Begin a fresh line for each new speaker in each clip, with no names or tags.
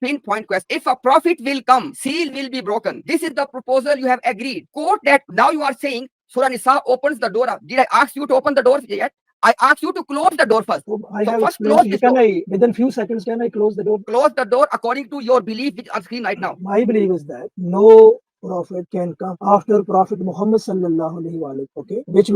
pinpoint question. If a prophet will come, seal will be broken. This is the proposal you have agreed. Quote that. Now you are saying Surah Nisa opens the door up. Did I ask you to open the door yet? I asked you to close the door first.
I
So
have
first
explained
close
to you.
this
Can
door.
I, within few seconds, can I close the door?
Close the door according to your belief, which is on screen right now.
My belief is that no prophet can come after Prophet Muhammad sallallahu alaihi wasallam, okay, which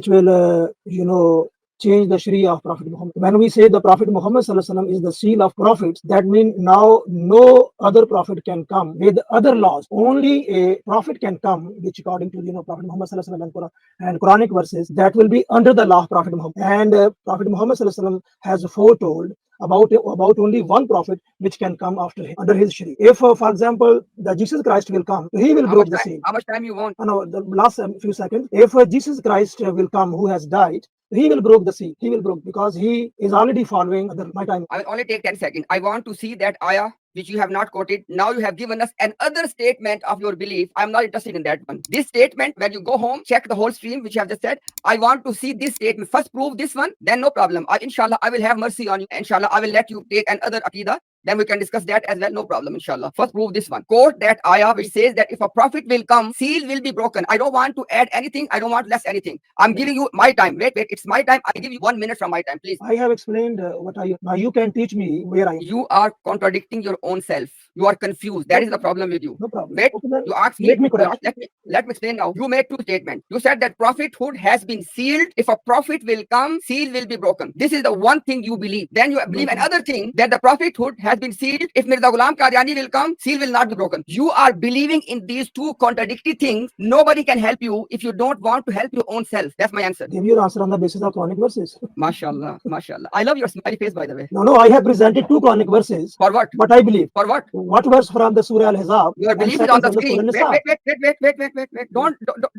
will change the Sharia of Prophet Muhammad. When we say the Prophet Muhammad sallallahu alaihi wasallam is the seal of prophets, that means now no other prophet can come with other laws. Only a prophet can come, which according to Prophet Muhammad sallallahu alaihi wasallam and Quranic verses, that will be under the law of Prophet Muhammad. And Prophet Muhammad sallallahu alaihi wasallam has foretold about only one prophet which can come after him under his Sharia. If, for example, the Jesus Christ will come, he will break the seal.
How much time you want?
No, the last few seconds. If Jesus Christ will come, who has died, he will break the seal. He will break because he is already following my time.
I will only take 10 seconds. I want to see that ayah which you have not quoted. Now you have given us another statement of your belief. I'm not interested in that one. This statement, when you go home, check the whole stream which you have just said. I want to see this statement. First prove this one, then no problem. Inshallah, I will have mercy on you. Inshallah, I will let you take another aqidah. Then we can discuss that as well. No problem, inshallah. First prove this one. Quote that ayah which says that if a prophet will come, seal will be broken. I don't want to add anything. I don't want less anything. I'm giving you my time. Wait. It's my time. I give you 1 minute from my time, please.
I have explained what are you. Now you can teach me where I am.
You are contradicting your own self. You are confused. That is the problem with you.
No problem.
Wait,
Okay,
you asked me.
let me correct.
Let me explain now. You made two statements. You said that prophethood has been sealed. If a prophet will come, seal will be broken. This is the one thing you believe. Then you believe another thing, that the prophethood has been sealed. If Mirza Ghulam Qadiani will come, seal will not be broken. You are believing in these two contradictory things. Nobody can help you if you don't want to help your own self. That's my answer.
Give your answer on the basis of Quranic verses.
Mashallah, mashallah. I love your smiley face, by the way.
No, I have presented two Quranic verses.
For what?
What I believe.
For what?
What verse from the Surah Al-Ahzab?
Your belief is on the screen. Wait. Don't,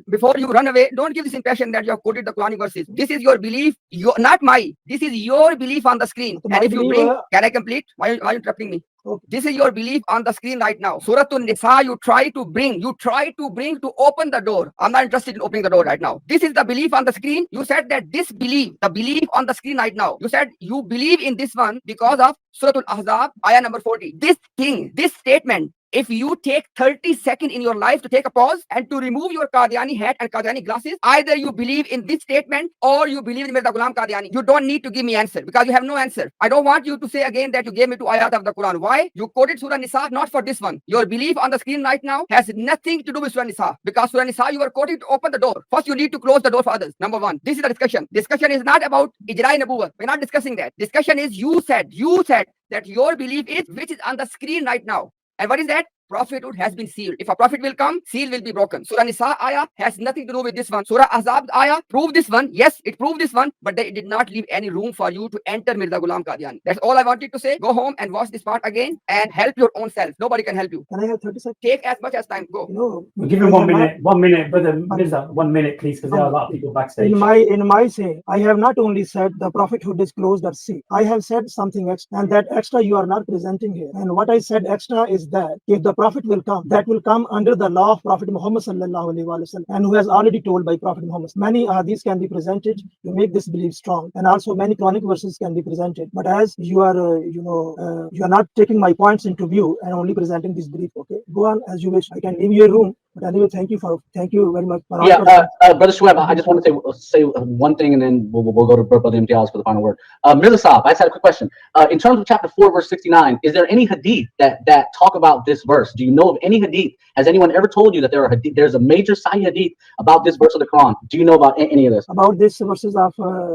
before you run away, don't give this impression that you have quoted the Quranic verses. This is your belief, not my. This is your belief on the screen.
So
and if you bring, can I complete? Why are you interrupting me?
Okay.
This is your belief on the screen right now. Surah An-Nisa, you try to bring to open the door. I'm not interested in opening the door right now. This is the belief on the screen. You said that this belief, the belief on the screen right now, you said you believe in this one because of Surah Al-Ahzab, ayah number 40. This thing, this statement, if you take 30 seconds in your life to take a pause and to remove your Qadiani hat and Qadiani glasses, either you believe in this statement or you believe in Mirza Ghulam Qadiani. You don't need to give me answer because you have no answer. I don't want you to say again that you gave me two ayat of the Quran. Why? You quoted Surah Nisa, not for this one. Your belief on the screen right now has nothing to do with Surah Nisa, because Surah Nisa you are quoting to open the door. First you need to close the door for others. Number one. This is the discussion. Discussion is not about Ijra'i Nabuwwat. We're not discussing that. Discussion is you said that your belief is which is on the screen right now. And what is that? Prophethood has been sealed. If a prophet will come, seal will be broken. Surah Nisa ayah has nothing to do with this one. Surah Ahzab ayah proved this one. Yes, it proved this one, but it did not leave any room for you to enter Mirza Ghulam Qadiani. That's all I wanted to say. Go home and watch this part again and help your own self. Nobody can help you.
Can I have 30 seconds?
Take as much as time. Go.
No.
We'll give him 1 minute. 1 minute, brother Mirza. 1 minute, please, because there are a lot of people backstage.
In my saying, I have not only said the prophethood is closed at sea. I have said something extra, and that extra you are not presenting here. And what I said extra is that if the prophet will come, that will come under the law of Prophet Muhammad sallallahu alaihi wasallam, and who has already told by Prophet Muhammad. Many these can be presented to make this belief strong, and also many Quranic verses can be presented. But as you are, you are not taking my points into view and only presenting this belief. Okay, go on as you wish. I can leave you a room. But anyway, thank you very much. For
Brother Shuaib, I just want to say one thing, and then we'll go to Brother Imtiaz for the final word. Mirza Saab, I just had a quick question. In terms of chapter 4, verse 69, is there any hadith that talk about this verse? Do you know of any hadith? Has anyone ever told you that there's a major Sahih hadith about this verse of the Quran? Do you know about any of this?
About this verses of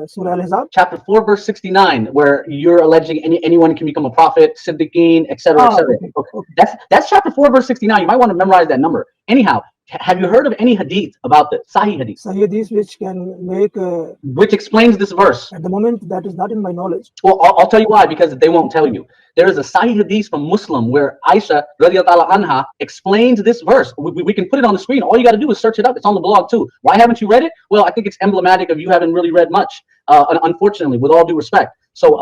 Surah Al-Ahzab?
Chapter 4, verse 69, where you're alleging anyone can become a prophet, Siddiqeen, etc., etc. Okay. That's chapter 4, verse 69. You might want to memorize that number. Anyhow, have you heard of any hadith about this? Sahih hadith.
Sahih hadith which can make...
which explains this verse.
At the moment, that is not in my knowledge.
Well, I'll tell you why, because they won't tell you. There is a Sahih hadith from Muslim where Aisha radiallahu anha explains this verse. We can put it on the screen. All you got to do is search it up. It's on the blog too. Why haven't you read it? Well, I think it's emblematic of you haven't really read much, unfortunately, with all due respect. So,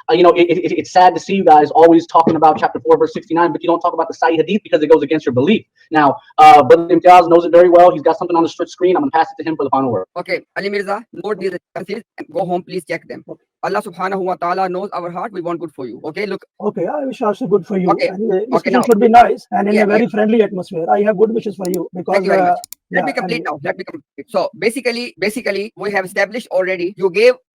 it's sad to see you guys always talking about chapter 4, verse 69, but you don't talk about the Sahih hadith because it goes against your belief. Now, Brother Imtiaz, Imtiaz knows it very well. He's got something on the screen. I'm going to pass it to him for the final word.
Okay, Ali Mirza, note these references and go home, please check them. Allah subhanahu wa ta'ala knows our heart, we want good for you. Okay, look.
Okay, I wish also good for you.
Okay,
Anyway,
okay,
discussion
now.
should be nice and in
Yeah,
a very friendly atmosphere. I have good wishes for you because
Thank you very much. Let
yeah,
me complete
anyway.
now. Let me complete. So basically, we have established already.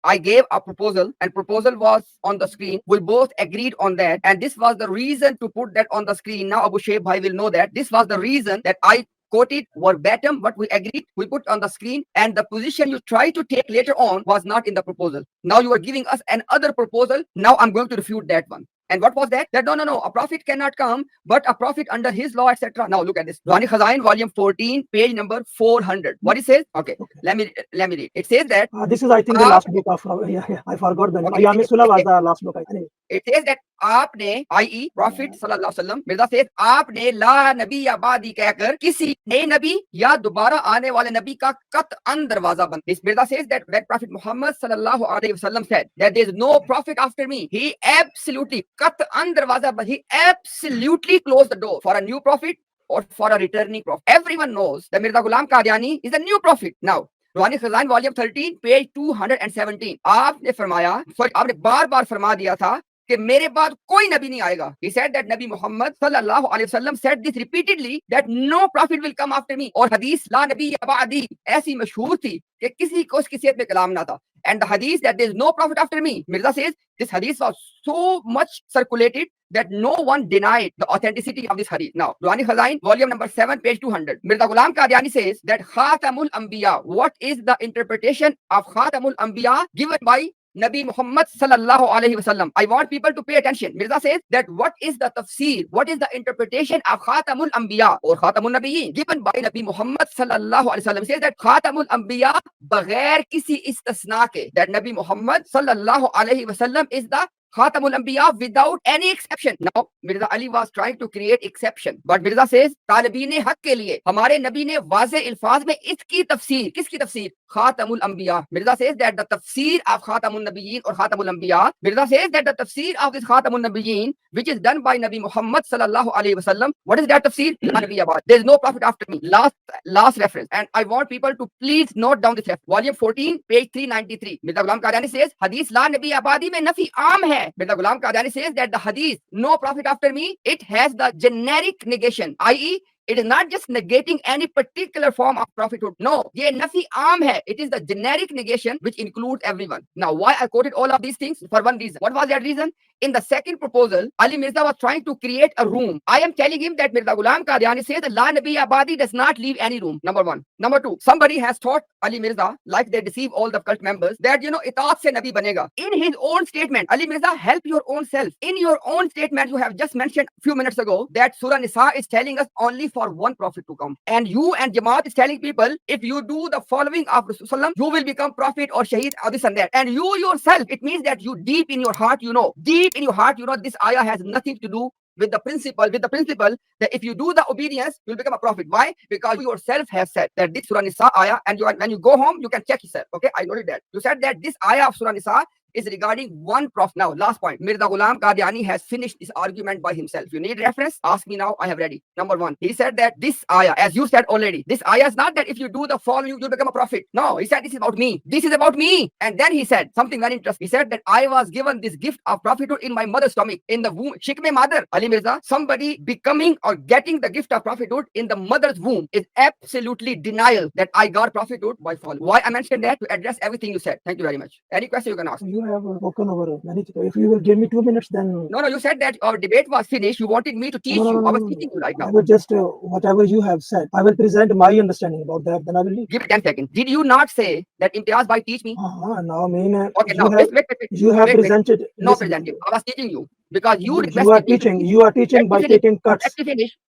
I gave a proposal, and proposal was on the screen. We both agreed on that, and this was the reason to put that on the screen. Now Abu Shaykh Bhai will know that this was the reason that I quoted verbatim what we agreed. We put on the screen, and the position you try to take later on was not in the proposal. Now you are giving us another proposal. Now I'm going to refute that one. And what was that? That no, a prophet cannot come, but a prophet under his law, etc. Now look at this. Rani Khazain, volume 14, page number 400. What it says? Okay, let me read. It says that
This is, I think, the last book of yeah, I forgot the name.
Okay,
Ayam Sulah was the last book. Anyway.
it says that आपने, i.e. Prophet sallallahu alaihi wasallam, Mirza says आपने ला नबी आबादी कहकर किसी नए नबी या दोबारा आने वाले नबी का कतअन दरवाजा बंद. This Mirza says that when Prophet Muhammad sallallahu alaihi wasallam said that there is no prophet after me, he absolutely कतअन दरवाजा बंद. He absolutely closed the door for a new prophet or for a returning prophet. Everyone knows that Mirza Ghulam Qadiani is a new prophet. Now रूहानी Khajan volume 13 page 217 आपने फरमाया, sorry आपने बार बार फरमा दिया था कि मेरे बाद कोई नबी नहीं आएगा. He said that Nabi Muhammad sallallahu alaihi wasallam said this repeatedly that no prophet will come after me. और हदीस ला नबी अबादी ऐसी मशहूर थी कि किसी को उसकी सेहत में कलाम ना था. And the hadith that there is no prophet after me, Mirza says this hadith was so much circulated that no one denied the authenticity of this hadith. Now, Ruhani Khazain, volume number 7, page 200. Mirza Ghulam Qadiani says that Khatamul Anbiya. What is the interpretation of Khatamul Anbiya given by Nabi Muhammad sallallahu alaihi wasallam? I want people to pay attention. Mirza says that what is the tafsir, what is the interpretation of Khatamul Anbiya or Khatamul Nabiyyin given by Nabi Muhammad sallallahu alaihi wasallam? He says that Khatamul Anbiya baghair kisi istisna ke, that Nabi Muhammad sallallahu alaihi wasallam is the Khatamul Anbiya without any exception. Now, Mirza Ali was trying to create exception, but Mirza says तालिबीने हक के लिए हमारे नबी ने वाज़े अल्फाज में इसकी तफसीर, किसकी तफसीर? Khatamul Anbiya. Mirza says that the tafsir of Khatamul Nabiyyin or Khatamul Anbiya, Mirza says that the tafsir of this Khatamul Nabiyyin, which is done by Nabi Muhammad sallallahu alaihi wasallam, what is that tafsir? La Nabi Abad. There is no prophet after me. Last reference, and I want people to please note down this reference. Volume 14, page 393. Mirza Ghulam Qadiani says, Hadith La Nabi Abadi mein nafi aam hai. Mirza Ghulam Qadiani says that the hadith, no prophet after me, it has the generic negation, i.e. it is not just negating any particular form of prophethood. No, ye nafi aam hai. It is the generic negation which includes everyone. Now, why I quoted all of these things? For one reason. What was that reason? In the second proposal, Ali Mirza was trying to create a room. I am telling him that Mirza Ghulam Qadiani says that La Nabi Abadi does not leave any room. Number one. Number two, somebody has taught Ali Mirza, like they deceive all the cult members, that itaat se Nabi banega. In his own statement, Ali Mirza, help your own self. In your own statement, you have just mentioned a few minutes ago that Surah Nisa is telling us only for one prophet to come. And you and Jamaat is telling people, if you do the following of Rasulullah, you will become prophet or shaheed or this and that. And you yourself, it means that you deep in your heart, this ayah has nothing to do with the principle that if you do the obedience, you'll become a prophet. Why? Because you yourself have said that this Surah Nisa ayah, and when you go home, you can check yourself. Okay, I noted that. You said that this ayah of Surah Nisa is regarding one prophet. Now, last point. Mirza Ghulam Qadiani has finished this argument by himself. You need reference? Ask me now. I have ready. Number one, he said that this ayah, as you said already, this ayah is not that if you do the following, you'll become a prophet. No, he said this is about me. This is about me. And then he said something very interesting. He said that I was given this gift of prophethood in my mother's stomach, in the womb. Shikme mother, Ali Mirza, somebody becoming or getting the gift of prophethood in the mother's womb is absolutely denial that I got prophethood by following. Why I mentioned that? To address everything you said. Thank you very much. Any question you can ask?
You have spoken over many things. If you will give me 2 minutes, then...
No, you said that our debate was finished. You wanted me to teach you. I was teaching you right now.
I will just, whatever you have said, I will present my understanding about that, then I will leave.
Give me 10 seconds. Did you not say that Imtiaz bhai teach me?
Now, I mean,
okay, now, wait.
You have presented...
No, presented. I was teaching you. Because you
are teaching by taking cuts.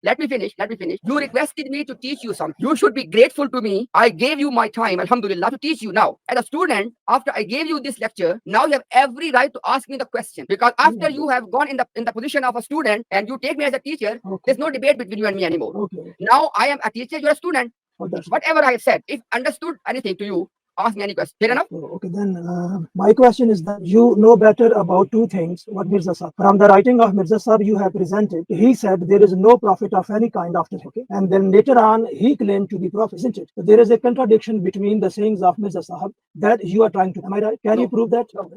Let me finish. You requested me to teach you something. You should be grateful to me. I gave you my time, alhamdulillah, to teach you. Now, as a student, after I gave you this lecture, now you have every right to ask me the question. Because after you have gone in the position of a student and you take me as a teacher, there's no debate between you and me anymore. Now I am a teacher, you're a student. Whatever I have said, if understood anything to you, ask me any question. Fair enough?
Okay, then my question is that you know better about two things. What Mirza Sahib? From the writing of Mirza Sahib you have presented, he said there is no prophet of any kind after him. Okay, and then later on he claimed to be prophet, isn't it? So there is a contradiction between the sayings of Mirza Sahib that you are trying to. Am I right? Can you
No.
prove that?
No,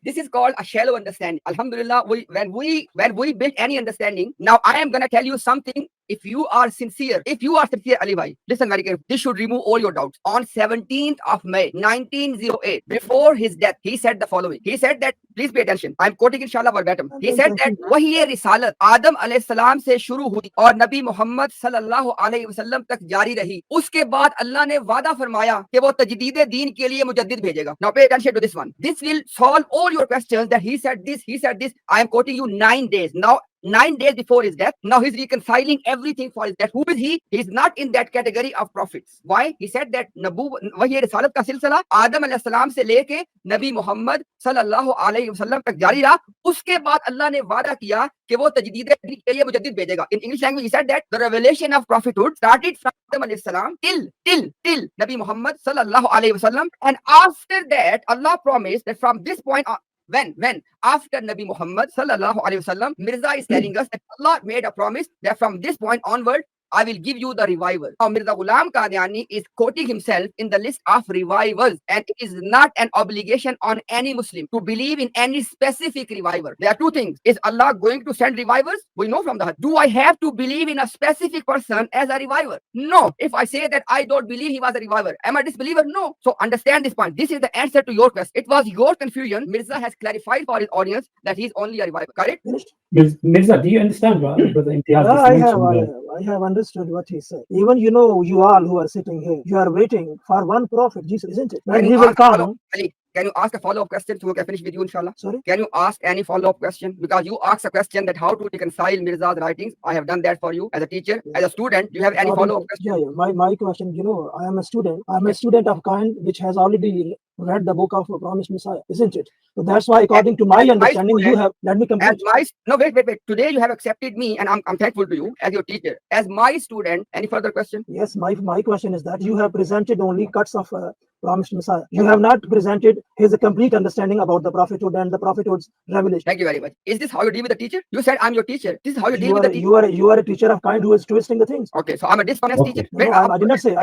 this is called a shallow understanding. Alhamdulillah, when we build any understanding, now I am gonna tell you something. If you are sincere, Ali Bhai, listen very carefully. This should remove all your doubts. On 17th of May, 1908, before his death, he said the following. He said that, please pay attention. I'm quoting inshallah verbatim. He said that वही रिसालत आदम अलैहिस्सलाम से शुरू हुई और नबी मोहम्मद सल्लल्लाहु अलैहि वसल्लम तक जारी रही. उसके बाद अल्लाह ने वादा फरमाया कि वो तजदीद दीन के लिए मुजद्दिद भेजेगा. Now pay attention to this one. This will solve all your questions that he said this, he said this. I am quoting you 9 days. Now 9 days before his death. Now he's reconciling everything for his death. Who is he? He's not in that category of prophets. Why? He said that वही रिसालत का सिलसिला आदम अलैहिस्सलाम से लेके नबी मोहम्मद सल्लल्लाहु अलैहि वसल्लम तक जारी रहा. उसके बाद अल्लाह ने वादा किया कि वो तजदीद के लिए मुजद्दिद भेजेगा. In English language, he said that the revelation of prophethood started from Adam alayhi salam till Nabi Muhammad sallallahu alaihi wasallam, and after that Allah promised that from this point on, when after Nabi Muhammad sallallahu alaihi wasallam, Mirza is telling us that Allah made a promise that from this point onward I will give you the revival. Now Mirza Ghulam Qadiani is quoting himself in the list of revivals, and it is not an obligation on any Muslim to believe in any specific revival. There are two things. Is Allah going to send revivers? We know from the hadith. Do I have to believe in a specific person as a reviver? No. If I say that I don't believe he was a reviver, am I a disbeliever? No. So understand this point. This is the answer to your question. It was your confusion. Mirza has clarified for his audience that he is only a reviver. Correct?
Finished?
Mirza, do you understand what Brother Imtiaz just mentioned?
I have understood what he said. Even you all who are sitting here, you are waiting for one prophet, Jesus, isn't it? And he will come.
Ali, can you ask a follow-up question so we can finish with you, inshallah?
Sorry?
Can you ask any follow-up question? Because you asked a question that how to reconcile Mirza's writings. I have done that for you as a teacher. As a student, do you have any follow-up question?
Yeah. My question, I am a student. I'm a student of kind which has already read the book of Promised Messiah, isn't it? So that's why, according to my understanding, you have. Let me complete.
Wait. Today you have accepted me, and I'm thankful to you as your teacher. As my student, any further question?
Yes, my question is that you have presented only cuts of Promised Messiah. You have not presented his complete understanding about the prophethood and the prophethood's revelation.
Thank you very much. Is this how you deal with the teacher? You said I'm your teacher. This is how you deal with the teacher.
You are a teacher of kind who is twisting the things.
Okay, so I'm a dishonest teacher.
No, I did not say.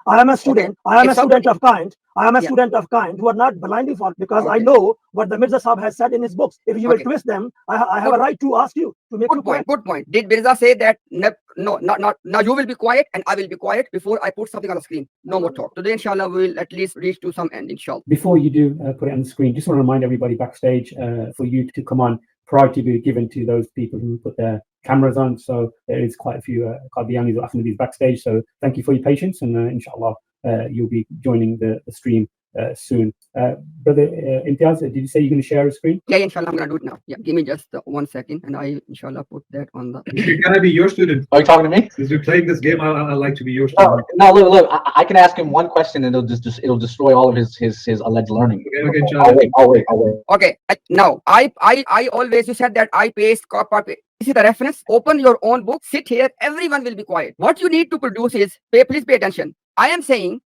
I am a student.
Okay.
I am a student of kind. I am a student of kind who are not blindly followed, because I know what the Mirza Sahib has said in his books. If you will twist them, I have a right to ask you to make
Good point. Did Mirza say that? No, not. Now you will be quiet and I will be quiet before I put something on the screen. No more talk. Today, inshallah, we will at least reach to some end, inshallah.
Before you do put it on the screen, just want to remind everybody backstage for you to come on priority be given to those people who put their cameras on. So there is quite a few Qadianis or Ahmadis backstage. So thank you for your patience, and inshallah you'll be joining the stream soon. Brother Imtiaz, did you say you're going to share a screen?
Yeah, inshallah, I'm going to do it now. Yeah, give me just 1 second, and I inshallah put that on the.
Can I be your student?
Are you talking to me?
Since we're playing this game, I like to be your student.
No, look. I can ask him one question, and it'll destroy all of his alleged learning.
Okay,
I'll wait.
Okay, now I always, you said that I paste copy. This is the reference. Open your own book. Sit here. Everyone will be quiet. What you need to produce is please pay attention. I am saying,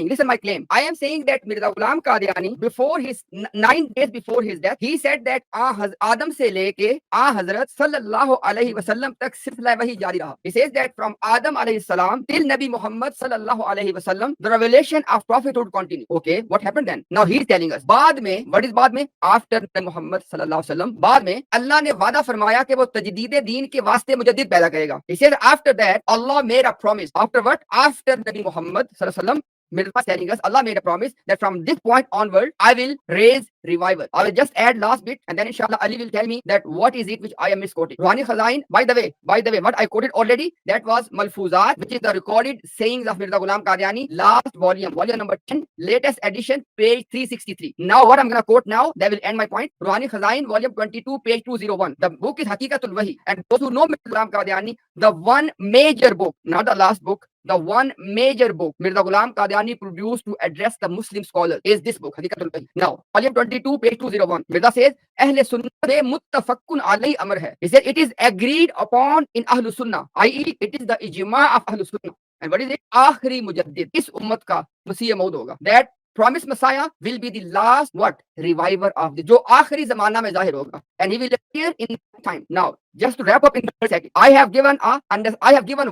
listen my claim. I am saying that Mirza Ghulam Qadiani, before his 9 days before his death, he said that Adam se leke Hazrat sallallahu alaihi wasallam tak silsila wahi jari raha. He says that from Adam alayhi salam till Nabi Muhammad sallallahu alaihi wasallam, the revelation of prophethood continued. Okay, what happened then? Now he is telling us, बाद में, what is बाद में? After Nabi Muhammad sallallahu alaihi wasallam, बाद में Allah ने वादा फरमाया कि वो तजदीद दीन के वास्ते मुजद्दिद पैदा करेगा. He said after that Allah made a promise. After what? After Nabi Muhammad sallallahu alaihi wasallam, Mirza telling us, Allah made a promise that from this point onward, I will raise revival. I will just add last bit, and then inshallah Ali will tell me that what is it which I am misquoting. Ruhani Khazain, by the way, what I quoted already, that was Malfuzat, which is the recorded sayings of Mirza Ghulam Qadiani, last volume number 10, latest edition, page 363. Now what I'm going to quote now, that will end my point. Ruhani Khazain, volume 22, page 201. The book is Hakikatul Wahi, and those who know Mirza Ghulam Qadiani, the one major book, not the last book, the one major book Mirza Ghulam Qadiani produced to address the Muslim scholars is this book, Hakikatul Wahi. Now, volume 22, page 201. Mirza says, Ahle Sunnah de muttafaqqun alayhi amr hai. He said, it is agreed upon in Ahlus Sunnah, i.e., it is the ijma of Ahlus Sunnah. And what is it? Akhri mujaddid. Is ummat ka Masih Maud hoga. That promised Messiah will be the last what? Reviver of the जो आखिरी ज़माना में ज़ाहिर होगा, and he will appear in time. Now, just to wrap up in 30 seconds, I have given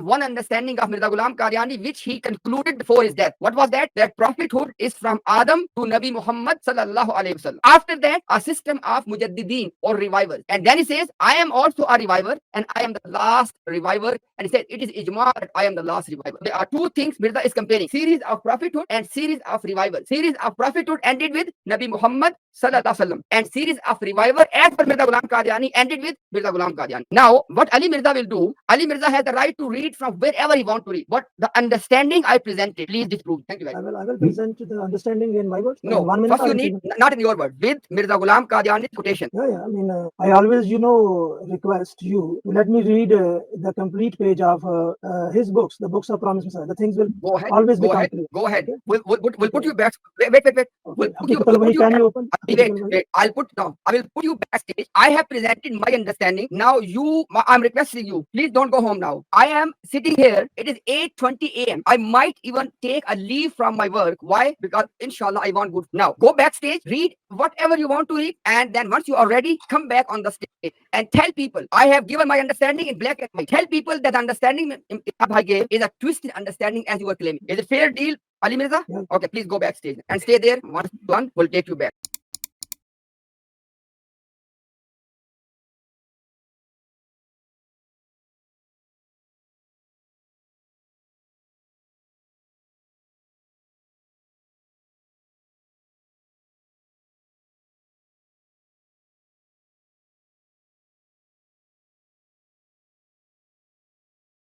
one understanding of Mirza Ghulam Qadiani, which he concluded before his death. What was that? That prophethood is from Adam to Nabi Muhammad sallallahu alaihi wasallam. After that, a system of mujaddideen or revivers. And then he says, I am also a reviver, and I am the last reviver. And he said, it is ijma that I am the last reviver. There are two things Mirza is comparing: series of prophethood and series of revival. Series of prophethood ended with Nabi Muhammad sallallahu alaihi wasallam, and series of revival as per Mirza Ghulam Qadiani ended with Mirza Ghulam Qadiani. Now, what Ali Mirza will do, Ali Mirza has the right to read from wherever he wants to read. But the understanding I presented, please disprove. Thank you very much.
I will present the understanding in my words.
No,
In 1 minute.
first you need, not in your word, with Mirza Ghulam Qadiani's quotation.
Yeah. I mean, I always, request you to let me read the complete page of his books, the books of Promised Messiah. The things will
Go ahead.
always
Go
become
ahead.
clear.
Go ahead.
Okay?
We'll put you back. Wait. We'll put you,
Applicable
we'll put
Wahi,
you
can
back.
you open?
Wait. I will put you backstage. I have presented my understanding. Now I'm requesting you, please don't go home now. I am sitting here. It is 8:20 a.m. I might even take a leave from my work. Why? Because inshallah I want good. Now go backstage, read whatever you want to read, and then once you are ready, come back on the stage and tell people I have given my understanding in black and white. Tell people that the understanding I gave is a twisted understanding as you were claiming. Is it fair deal, Ali Mirza?
Yeah.
Okay, please go backstage and stay there. Once done, we'll take you back.